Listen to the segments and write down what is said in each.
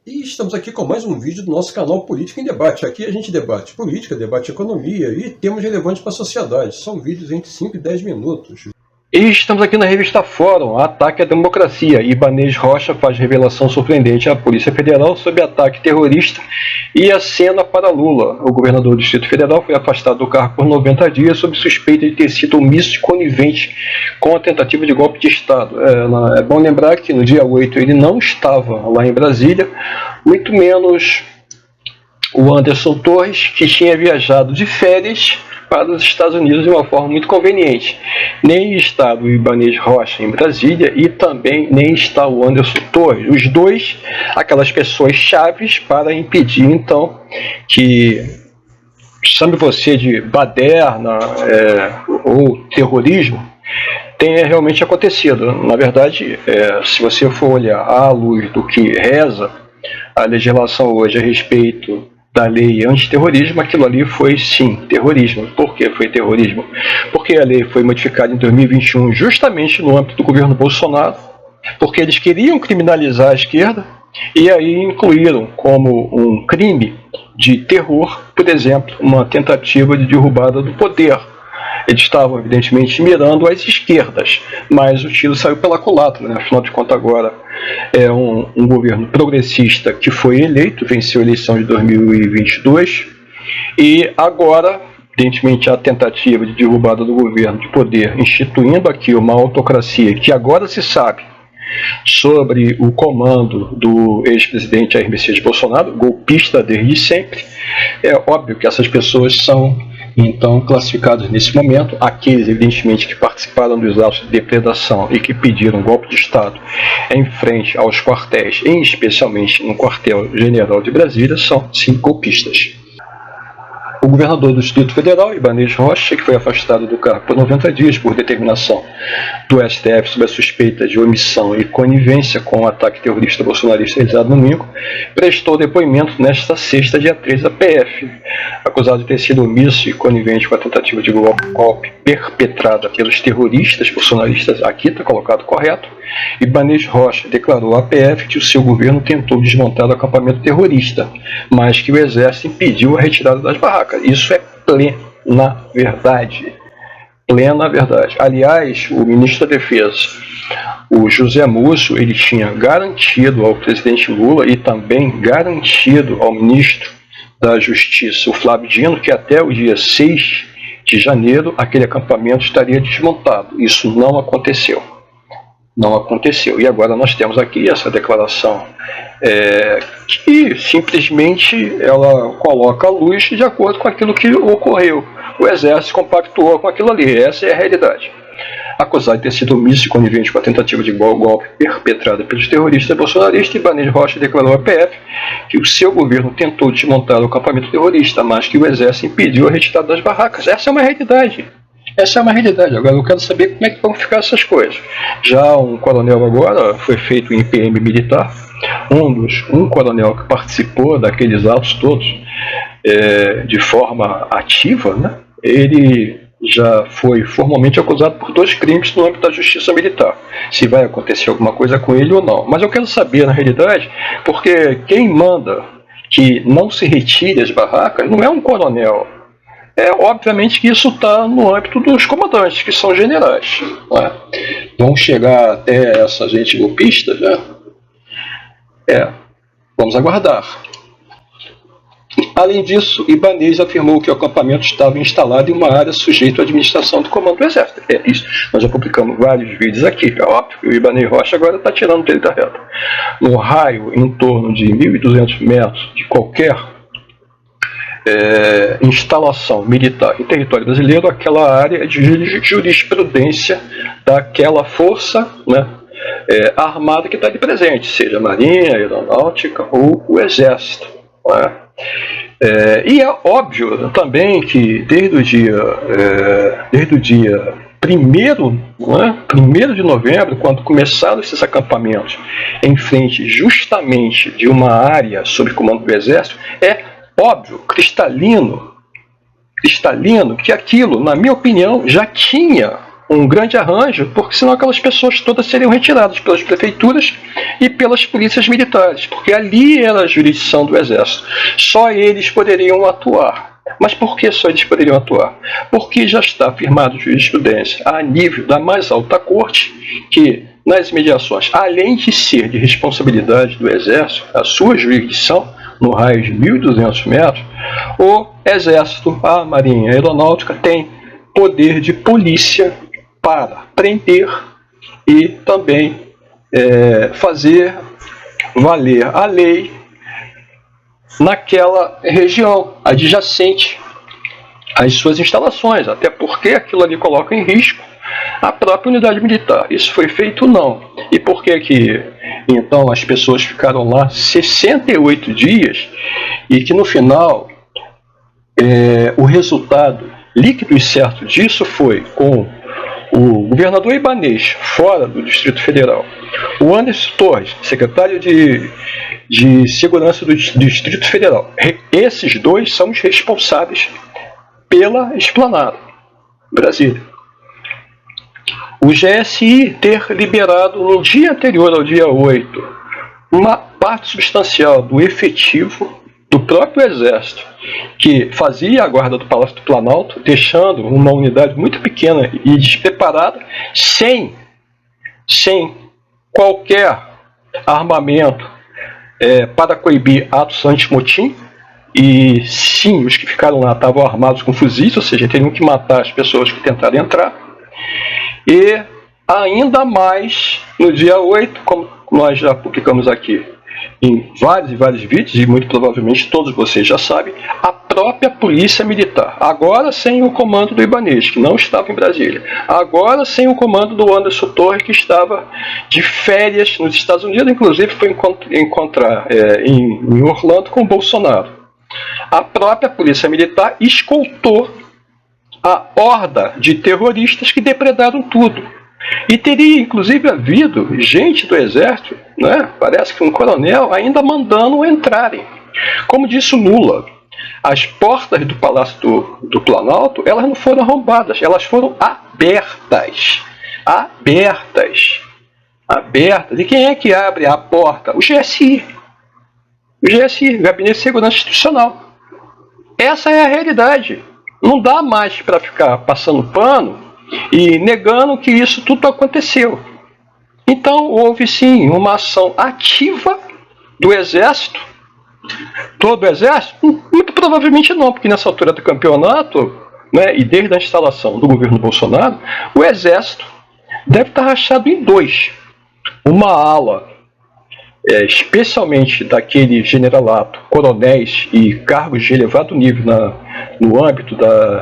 E estamos aqui com mais um vídeo do nosso canal Política em Debate. Aqui a gente debate política, debate economia e temas relevantes para a sociedade. São vídeos entre 5 e 10 minutos. E estamos aqui na revista Fórum, Ataque à Democracia. Ibanez Rocha faz revelação surpreendente à Polícia Federal sobre ataque terrorista e acena para Lula. O governador do Distrito Federal foi afastado do cargo por 90 dias sob suspeita de ter sido omisso e conivente com a tentativa de golpe de Estado. É bom lembrar que no dia 8 ele não estava lá em Brasília, muito menos o Anderson Torres, que tinha viajado de férias para os Estados Unidos de uma forma muito conveniente. Nem está o Ibanez Rocha em Brasília e também nem está o Anderson Torres. Os dois, aquelas pessoas chaves para impedir, então, que, chame você de baderna ou terrorismo, tenha realmente acontecido. Na verdade, se você for olhar à luz do que reza a legislação hoje a respeito da lei antiterrorismo, aquilo ali foi sim terrorismo. Por que foi terrorismo? Porque a lei foi modificada em 2021 justamente no âmbito do governo Bolsonaro, porque eles queriam criminalizar a esquerda e aí incluíram como um crime de terror, por exemplo, uma tentativa de derrubada do poder. Eles estavam evidentemente mirando as esquerdas, mas o tiro saiu pela culatra, né? Afinal de contas agora é um governo progressista que foi eleito, venceu a eleição de 2022 e agora, evidentemente, a tentativa de derrubada do governo de poder, instituindo aqui uma autocracia que agora se sabe sobre o comando do ex-presidente Jair Messias Bolsonaro, golpista desde sempre. É óbvio que essas pessoas são então classificados nesse momento, aqueles evidentemente que participaram dos atos de depredação e que pediram golpe de Estado em frente aos quartéis, e especialmente no quartel-general de Brasília, são sim golpistas. O governador do Distrito Federal, Ibanez Rocha, que foi afastado do cargo por 90 dias por determinação do STF sobre a suspeita de omissão e conivência com o ataque terrorista bolsonarista realizado no domingo, prestou depoimento nesta sexta, dia 3, à PF. Acusado de ter sido omisso e conivente com a tentativa de golpe perpetrada pelos terroristas bolsonaristas, aqui está colocado correto, Ibanez Rocha declarou à PF que o seu governo tentou desmontar o acampamento terrorista, mas que o exército impediu a retirada das barracas. Isso é plena verdade. Plena verdade. Aliás, o ministro da Defesa, o José Múcio, ele tinha garantido ao presidente Lula e também garantido ao ministro da Justiça, o Flávio Dino, que até o dia 6 de janeiro aquele acampamento estaria desmontado. Isso não aconteceu. Não aconteceu. E agora nós temos aqui essa declaração que simplesmente ela coloca a luz de acordo com aquilo que ocorreu. O exército compactuou com aquilo ali. Essa é a realidade. Acusado de ter sido omisso e conivente com a tentativa de golpe perpetrada pelos terroristas bolsonaristas, Ibanez Rocha declarou à PF que o seu governo tentou desmontar o acampamento terrorista, mas que o exército impediu a retirada das barracas. Essa é uma realidade. Essa é uma realidade. Agora eu quero saber como é que vão ficar essas coisas. Já um coronel agora foi feito em PM militar, um coronel que participou daqueles atos todos de forma ativa, né? Ele já foi formalmente acusado por 2 crimes no âmbito da justiça militar. Se vai acontecer alguma coisa com ele ou não. Mas eu quero saber, na realidade, porque quem manda que não se retire as barracas não é um coronel. Obviamente que isso está no âmbito dos comandantes, que são generais. Né? Vão chegar até essa gente golpista, né? Vamos aguardar. Além disso, Ibanez afirmou que o acampamento estava instalado em uma área sujeita à administração do comando do Exército. Isso. Nós já publicamos vários vídeos aqui. É óbvio que o Ibanez Rocha agora está tirando dele da reta. No raio em torno de 1.200 metros de qualquer instalação militar em território brasileiro, aquela área é de jurisprudência daquela força, né, armada que está ali presente, seja a Marinha, a Aeronáutica ou o Exército. Né? E é óbvio também que desde o dia 1º de novembro, quando começaram esses acampamentos em frente justamente de uma área sob comando do Exército, óbvio, cristalino, que aquilo, na minha opinião, já tinha um grande arranjo, porque senão aquelas pessoas todas seriam retiradas pelas prefeituras e pelas polícias militares, porque ali era a jurisdição do Exército. Só eles poderiam atuar. Mas por que só eles poderiam atuar? Porque já está firmado jurisprudência a nível da mais alta corte que, nas imediações, além de ser de responsabilidade do Exército, a sua jurisdição, no raio de 1.200 metros, o Exército, a Marinha e a Aeronáutica têm poder de polícia para prender e também fazer valer a lei naquela região adjacente às suas instalações, até porque aquilo ali coloca em risco a própria unidade militar. Isso foi feito não. E por que que então as pessoas ficaram lá 68 dias e que no final o resultado líquido e certo disso foi com o governador Ibanez fora do Distrito Federal, o Anderson Torres, secretário de Segurança do Distrito Federal. Esses dois são os responsáveis pela esplanada Brasília. O GSI ter liberado no dia anterior ao dia 8 uma parte substancial do efetivo do próprio Exército que fazia a guarda do Palácio do Planalto, deixando uma unidade muito pequena e despreparada, sem qualquer armamento para coibir atos anti-motim. E sim, os que ficaram lá estavam armados com fuzis, ou seja, teriam que matar as pessoas que tentaram entrar. E ainda mais no dia 8, como nós já publicamos aqui em vários e vários vídeos, e muito provavelmente todos vocês já sabem, a própria polícia militar, agora sem o comando do Ibanez, que não estava em Brasília, agora sem o comando do Anderson Torres, que estava de férias nos Estados Unidos, inclusive foi encontrar em Orlando com o Bolsonaro. A própria polícia militar escoltou a horda de terroristas que depredaram tudo. E teria inclusive havido gente do Exército, né, parece que um coronel, ainda mandando entrarem. Como disse o Lula, as portas do Palácio do Planalto, elas não foram arrombadas, elas foram abertas. Abertas. Abertas. E quem é que abre a porta? O GSI. O GSI, Gabinete de Segurança Institucional. Essa é a realidade. Não dá mais para ficar passando pano e negando que isso tudo aconteceu. Então houve sim uma ação ativa do Exército. Todo o Exército? Muito provavelmente não, porque nessa altura do campeonato, né, e desde a instalação do governo Bolsonaro, o Exército deve estar rachado em dois. Uma ala, especialmente daquele generalato, coronéis e cargos de elevado nível no âmbito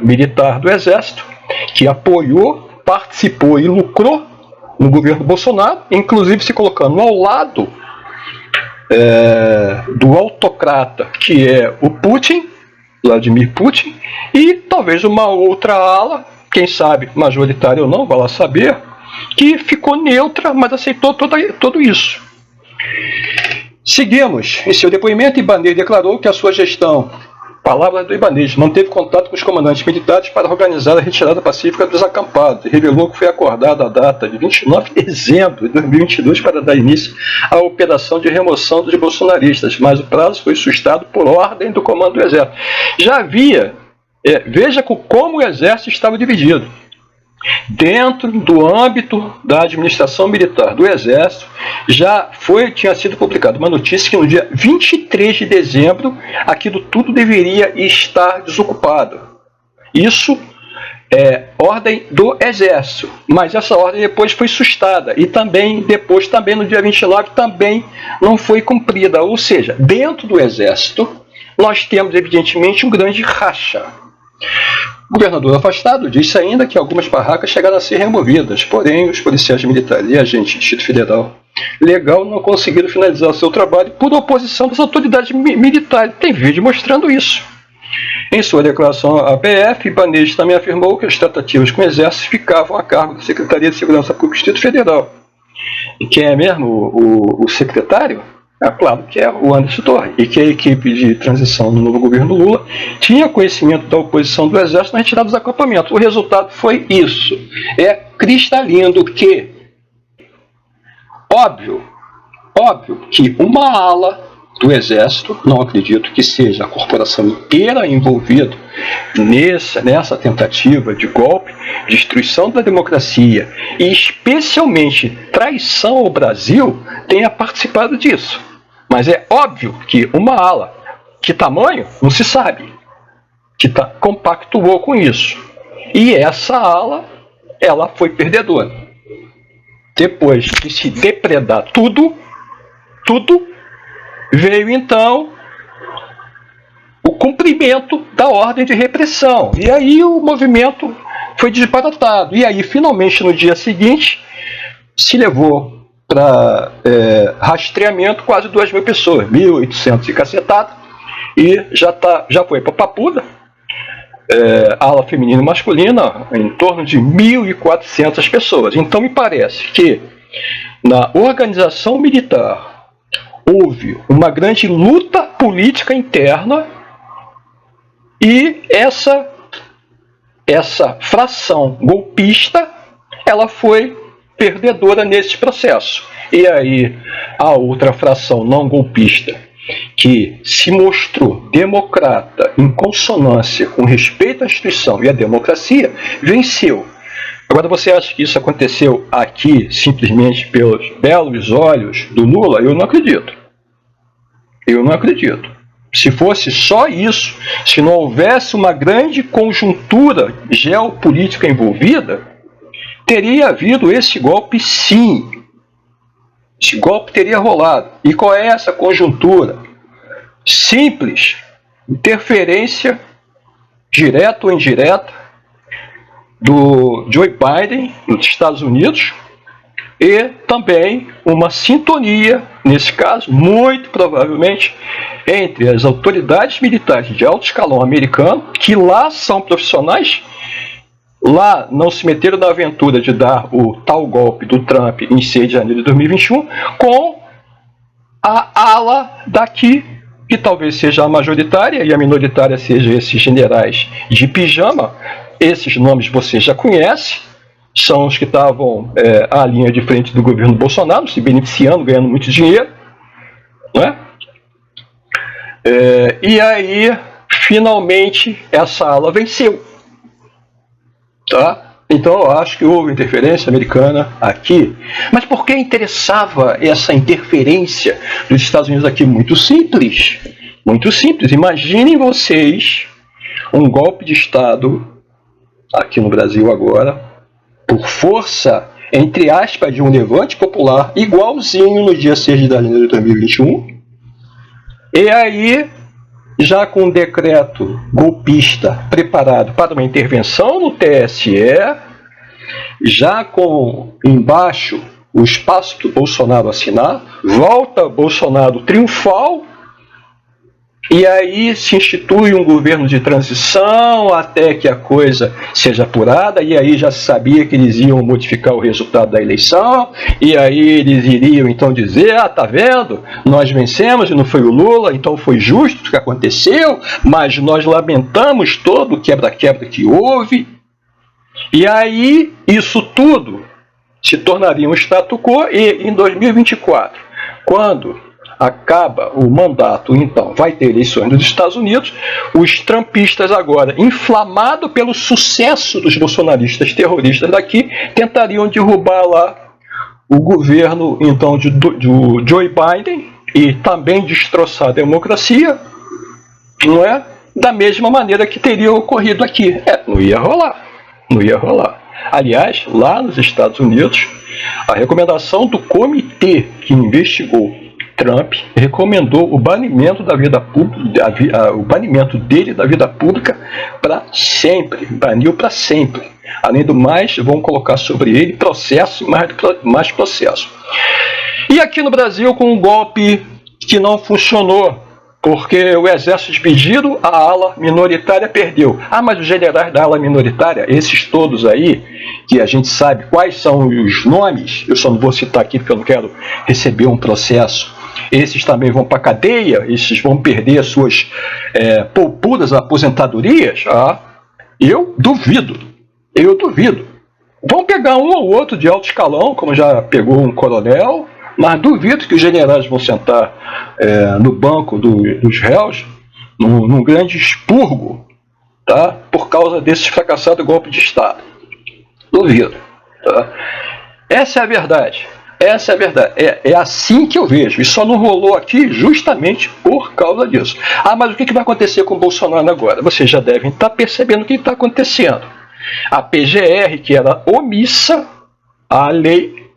militar do Exército, que apoiou, participou e lucrou no governo Bolsonaro, inclusive se colocando ao lado do autocrata, que é o Putin, Vladimir Putin, e talvez uma outra ala, quem sabe majoritária ou não, vai lá saber, que ficou neutra, mas aceitou tudo isso. Seguimos. Em seu depoimento, Ibanez declarou que a sua gestão, palavras do Ibanez, manteve contato com os comandantes militares para organizar a retirada pacífica dos acampados e revelou que foi acordada a data de 29 de dezembro de 2022 para dar início à operação de remoção dos bolsonaristas, mas o prazo foi sustentado por ordem do comando do Exército. Já havia, veja como o Exército estava dividido. Dentro do âmbito da administração militar do Exército, tinha sido publicada uma notícia que no dia 23 de dezembro aquilo tudo deveria estar desocupado. Isso é ordem do Exército, mas essa ordem depois foi sustada e também no dia 29 também não foi cumprida. Ou seja, dentro do Exército nós temos evidentemente um grande racha. O governador afastado disse ainda que algumas barracas chegaram a ser removidas, porém os policiais militares e agentes do Distrito Federal Legal não conseguiram finalizar o seu trabalho por oposição das autoridades militares. Tem vídeo mostrando isso. Em sua declaração à PF, Ibanez também afirmou que as tratativas com o Exército ficavam a cargo da Secretaria de Segurança Pública do Distrito Federal. E quem é mesmo o secretário? É claro que é o Anderson Torres, e que a equipe de transição no novo governo Lula tinha conhecimento da oposição do Exército na retirada dos acampamentos. O resultado foi isso. É cristalino que, óbvio que uma ala do Exército, não acredito que seja a corporação inteira envolvida nessa tentativa de golpe, destruição da democracia e especialmente traição ao Brasil, tenha participado disso. Mas é óbvio que uma ala, que tamanho, não se sabe, que compactuou com isso. E essa ala, ela foi perdedora. Depois de se depredar tudo, veio então o cumprimento da ordem de repressão. E aí o movimento foi desbaratado. E aí, finalmente, no dia seguinte, se levou para rastreamento quase 2.000 pessoas, 1.800 e cacetada, e já foi para Papuda, ala feminina e masculina, em torno de 1.400 pessoas. Então me parece que na organização militar houve uma grande luta política interna e essa fração golpista, ela foi perdedora nesse processo. E aí a outra fração não golpista, que se mostrou democrata em consonância com respeito à instituição e à democracia, venceu. Agora, você acha que isso aconteceu aqui simplesmente pelos belos olhos do Lula? Eu não acredito. Se fosse só isso, se não houvesse uma grande conjuntura geopolítica envolvida, teria havido esse golpe, sim. Esse golpe teria rolado. E qual é essa conjuntura? Simples, interferência, direta ou indireta, do Joe Biden, nos Estados Unidos, e também uma sintonia, nesse caso, muito provavelmente, entre as autoridades militares de alto escalão americano, que lá são profissionais. Lá não se meteram na aventura de dar o tal golpe do Trump em 6 de janeiro de 2021, com a ala daqui, que talvez seja a majoritária e a minoritária seja esses generais de pijama. Esses nomes você já conhece, são os que estavam à linha de frente do governo Bolsonaro, se beneficiando, ganhando muito dinheiro, não é? E aí, finalmente, essa ala venceu. Tá? Então eu acho que houve interferência americana aqui. Mas por que interessava essa interferência dos Estados Unidos aqui? Muito simples. Muito simples. Imaginem vocês um golpe de Estado aqui no Brasil agora, por força, entre aspas, de um levante popular igualzinho no dia 6 de janeiro de 2021. E aí, já com um decreto golpista preparado para uma intervenção no TSE, já com embaixo o espaço do Bolsonaro assinar, volta Bolsonaro triunfal, e aí se institui um governo de transição até que a coisa seja apurada, e aí já se sabia que eles iam modificar o resultado da eleição, e aí eles iriam então dizer, tá vendo, nós vencemos e não foi o Lula, então foi justo o que aconteceu, mas nós lamentamos todo o quebra-quebra que houve, e aí isso tudo se tornaria um status quo, e em 2024, quando acaba o mandato, então vai ter eleições nos Estados Unidos, os trumpistas agora, inflamados pelo sucesso dos bolsonaristas terroristas daqui, tentariam derrubar lá o governo então do Joe Biden e também destroçar a democracia, não é? Da mesma maneira que teria ocorrido aqui. Não ia rolar. Aliás, lá nos Estados Unidos, a recomendação do comitê que investigou Trump recomendou o banimento da vida pública, o banimento dele da vida pública para sempre, baniu para sempre. Além do mais, vão colocar sobre ele processo e mais processo. E aqui no Brasil, com um golpe que não funcionou, porque o exército dividido, a ala minoritária perdeu. Mas os generais da ala minoritária, esses todos aí, que a gente sabe quais são os nomes, eu só não vou citar aqui porque eu não quero receber um processo esses também vão para a cadeia, esses vão perder as suas poupudas aposentadorias? Eu duvido. Vão pegar um ou outro de alto escalão, como já pegou um coronel, mas duvido que os generais vão sentar no banco dos réus, num grande expurgo, tá? Por causa desse fracassado golpe de Estado. Duvido. Tá? Essa é a verdade. É assim que eu vejo. E só não rolou aqui justamente por causa disso. Mas o que vai acontecer com o Bolsonaro agora? Vocês já devem estar percebendo o que está acontecendo. A PGR, que era omissa à lei,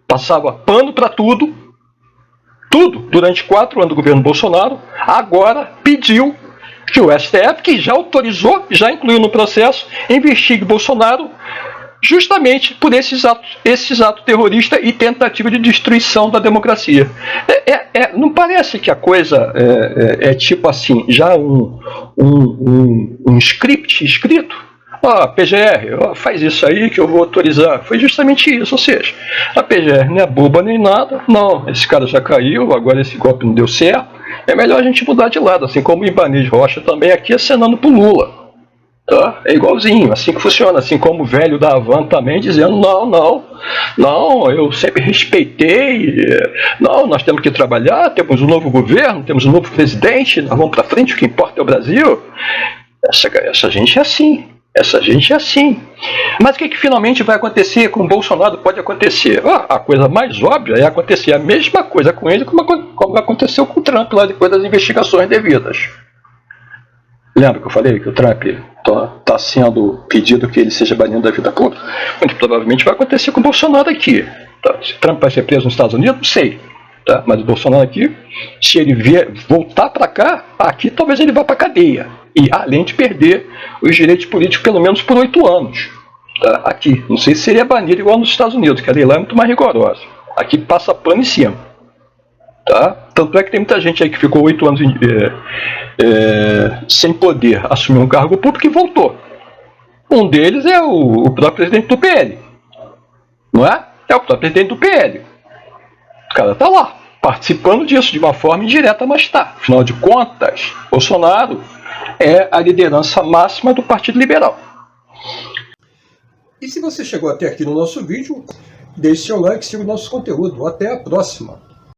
passava pano para tudo, durante 4 anos do governo Bolsonaro, agora pediu que o STF, que já autorizou, já incluiu no processo, investigue Bolsonaro justamente por esses atos terroristas e tentativa de destruição da democracia. Não parece que a coisa é tipo assim, já um script escrito? PGR, faz isso aí que eu vou autorizar. Foi justamente isso, ou seja, a PGR não é boba nem nada, não, esse cara já caiu, agora esse golpe não deu certo, é melhor a gente mudar de lado, assim como o Ibanez Rocha também aqui acenando pro Lula. Tá? É igualzinho, assim que funciona, assim como o velho da Havan também dizendo não, eu sempre respeitei, não, nós temos que trabalhar, temos um novo governo, temos um novo presidente, nós vamos para frente, o que importa é o Brasil. Essa gente é assim. Mas o que finalmente vai acontecer com o Bolsonaro? Pode acontecer. A coisa mais óbvia é acontecer a mesma coisa com ele como aconteceu com o Trump lá depois das investigações devidas. Lembra que eu falei que o Trump está sendo pedido que ele seja banido da vida pública? Muito provavelmente vai acontecer com o Bolsonaro aqui. Tá? Se Trump vai ser preso nos Estados Unidos, não sei. Tá? Mas o Bolsonaro aqui, se ele voltar para cá, aqui talvez ele vá para a cadeia. E além de perder os direitos políticos pelo menos por 8 anos. Tá? Aqui, não sei se seria banido igual nos Estados Unidos, que a lei lá é muito mais rigorosa. Aqui passa pano em cima. Tá? Tanto é que tem muita gente aí que ficou 8 anos sem poder assumir um cargo público e voltou. Um deles é o próprio presidente do PL. Não é? É o próprio presidente do PL. O cara está lá, participando disso de uma forma indireta, mas está. Afinal de contas, Bolsonaro é a liderança máxima do Partido Liberal. E se você chegou até aqui no nosso vídeo, deixe seu like e siga o nosso conteúdo. Até a próxima!